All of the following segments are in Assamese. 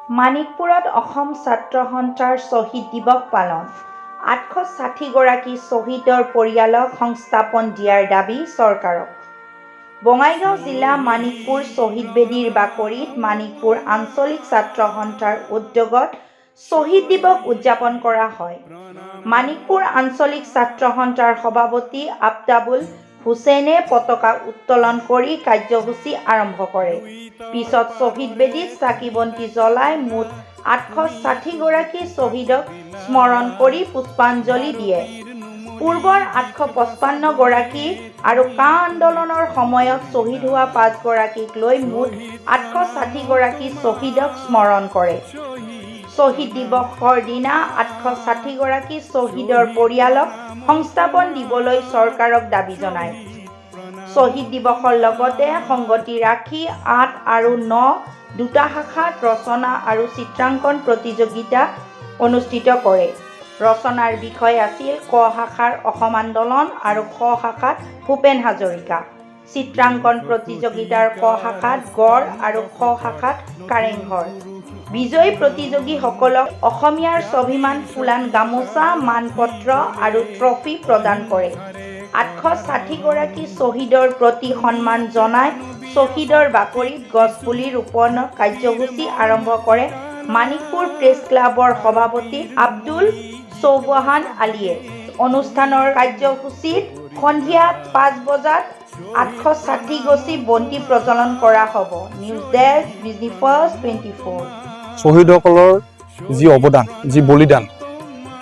মানিকপুৰত অসম ছাত্ৰ সন্থাৰ শ্বহীদ দিৱস পালন। 860 গৰাকী শ্বহীদৰ পৰিয়ালক সংস্থাপন দিয়াৰ দাবী চৰকাৰক। বঙাইগাঁও জিলা মানিকপুৰ শ্বহীদ বেদীৰ বাকৰিত মানিকপুৰ আঞ্চলিক ছাত্ৰ সন্থাৰ উদ্যোগত শ্বহীদ দিৱস উদযাপন কৰা হয়। মানিকপুৰ আঞ্চলিক ছাত্ৰ সন্থাৰ সভাপতি আফতাবুল হুছেইনে পতাকা উত্তোলন কৰি কাৰ্যসূচী আৰম্ভ কৰে। পিছত শ্বহীদ বেদীত চাকি বন্তি জ্বলাই মুঠ 860 গৰাকী শ্বহীদক স্মৰণ কৰি পুষ্পাঞ্জলি দিয়ে। পূৰ্বৰ 855 গৰাকী আৰু কা আন্দোলনৰ সময়ত শ্বহীদ হোৱা 5 গৰাকীক লৈ মুঠ 860 গৰাকী শ্বহীদক স্মৰণ কৰে। শ্বহীদ দিৱসৰ দিনা 860 গৰাকী শ্বহীদৰ পৰিয়ালক সংস্থাপন দিবলৈ চৰকাৰক দাবী জনায়। শ্বহীদ দিৱসৰ লগতে সংগতি ৰাখি 8 আৰু 9 দুটা শাখাত ৰচনা আৰু চিত্ৰাংকন প্ৰতিযোগিতা অনুষ্ঠিত কৰে। ৰচনাৰ বিষয় আছিল ক শাখাৰ অসম আন্দোলন আৰু খ শাখাত ভূপেন হাজৰিকা। চিত্ৰাংকন প্ৰতিযোগিতাৰ ক শাখাত গড় আৰু খ শাখাত কাৰেংঘৰ। বিজয়ী প্ৰতিযোগীসকলক অসমীয়াৰ স্বাভিমান ফুলান গামোচা, মানপত্ৰ আৰু ট্ৰফি প্ৰদান কৰে। 860 গৰাকী শ্বহীদৰ প্ৰতি সন্মান জনাই শ্বহীদৰ বাকৰিত গছপুলি ৰোপণৰ কাৰ্যসূচী আৰম্ভ কৰে মানিকপুৰ প্ৰেছ ক্লাবৰ সভাপতি আব্দুল চৌবহান আলীয়ে। অনুষ্ঠানৰ কাৰ্যসূচীত সন্ধিয়া 5 বজাত 860 গছি বন্তি প্ৰজ্বলন কৰা হ'ব। News desk, Bijni first 24। শ্বহীদসকলৰ যি অৱদান, যি বলিদান,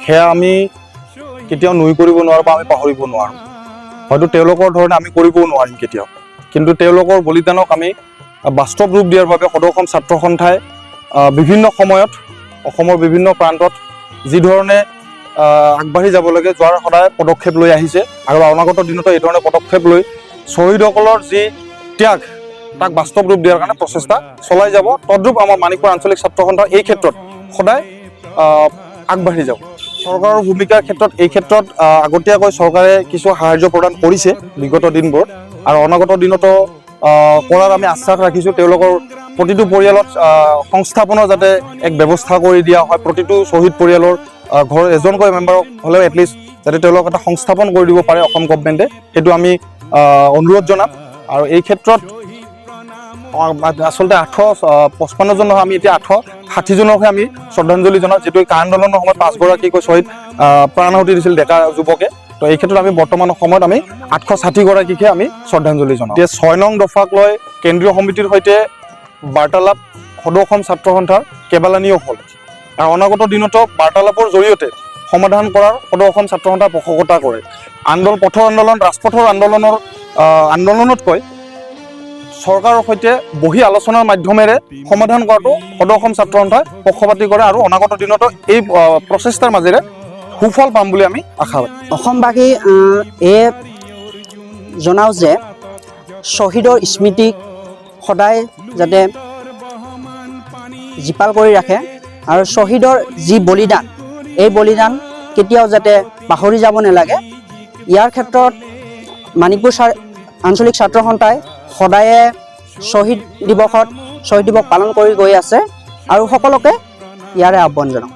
সেয়া আমি কেতিয়াও নুই কৰিব নোৱাৰোঁ বা আমি পাহৰিব নোৱাৰোঁ। হয়তো তেওঁলোকৰ ধৰণে আমি কৰিবও নোৱাৰিম কেতিয়াও, কিন্তু তেওঁলোকৰ বলিদানক আমি বাস্তৱ ৰূপ দিয়াৰ বাবে সদৌ অসম ছাত্ৰ সন্থাই বিভিন্ন সময়ত অসমৰ বিভিন্ন প্ৰান্তত যি ধৰণে আগবাঢ়ি যাব লাগে যোৱাৰ সদায় পদক্ষেপ লৈ আহিছে আৰু অনাগত দিনতো এই ধৰণে পদক্ষেপ লৈ শ্বহীদসকলৰ যি ত্যাগ তাক বাস্তৱ ৰূপ দিয়াৰ কাৰণে প্ৰচেষ্টা চলাই যাব। তদ্ৰূপ আমাৰ মানিকপুৰ আঞ্চলিক ছাত্ৰ সন্থা এই ক্ষেত্ৰত সদায় আগবাঢ়ি যাব। চৰকাৰৰ ভূমিকাৰ ক্ষেত্ৰত এই ক্ষেত্ৰত আগতীয়াকৈ চৰকাৰে কিছু সাহায্য প্ৰদান কৰিছে বিগত দিনবোৰত আৰু অনাগত দিনতো কৰাৰ আমি আশ্বাস ৰাখিছোঁ। তেওঁলোকৰ প্ৰতিটো পৰিয়ালত সংস্থাপনৰ যাতে এক ব্যৱস্থা কৰি দিয়া হয়, প্ৰতিটো শ্বহীদ পৰিয়ালৰ ঘৰৰ এজনকৈ মেম্বাৰক হ'লেও এটলিষ্ট যাতে তেওঁলোকক এটা সংস্থাপন কৰি দিব পাৰে অসম গভৰ্ণমেণ্টে, সেইটো আমি অনুৰোধ জনাম। আৰু এই ক্ষেত্ৰত আচলতে 855 জন নহয়, আমি এতিয়া 860 জনকহে আমি শ্ৰদ্ধাঞ্জলি জনাওঁ, যিটো কা আন্দোলনৰ সময়ত 5 গৰাকীকৈ শ্বহীদ প্ৰাণ আহুতি দিছিল ডেকা যুৱকে। তো এই ক্ষেত্ৰত আমি বৰ্তমান সময়ত আমি 860 গৰাকীকহে আমি শ্ৰদ্ধাঞ্জলি জনাওঁ। এতিয়া 6 নং দফাক লৈ কেন্দ্ৰীয় সমিতিৰ সৈতে বাৰ্তালাপ সদৌ অসম ছাত্ৰ সন্থাৰ কেইবালানিও হ'ল আৰু অনাগত দিনতো বাৰ্তালাপৰ জৰিয়তে সমাধান কৰাৰ সদৌ অসম ছাত্ৰ সন্থাই পোষকতা কৰে। পথৰ আন্দোলন, ৰাজপথৰ আন্দোলনতকৈ চৰকাৰৰ সৈতে বহি আলোচনাৰ মাধ্যমেৰে সমাধান কৰাটো সদৌ অসম ছাত্ৰ সন্থাই পক্ষপাতি কৰে আৰু অনাগত দিনতো এই প্ৰচেষ্টাৰ মাজেৰে সুফল পাম বুলি আমি আশাবাদী। অসমবাসী এই জনাওঁ যে শ্বহীদৰ স্মৃতিক সদায় যাতে জীপাল কৰি ৰাখে আৰু শ্বহীদৰ যি বলিদান, এই বলিদান কেতিয়াও যাতে পাহৰি যাব নালাগে। ইয়াৰ ক্ষেত্ৰত মানিকপুৰ আঞ্চলিক ছাত্ৰ সন্থাই সদায়ে শ্বহীদ দিৱস পালন কৰি গৈ আছে আৰু সকলোকে ইয়াৰে আহ্বান জনাওঁ।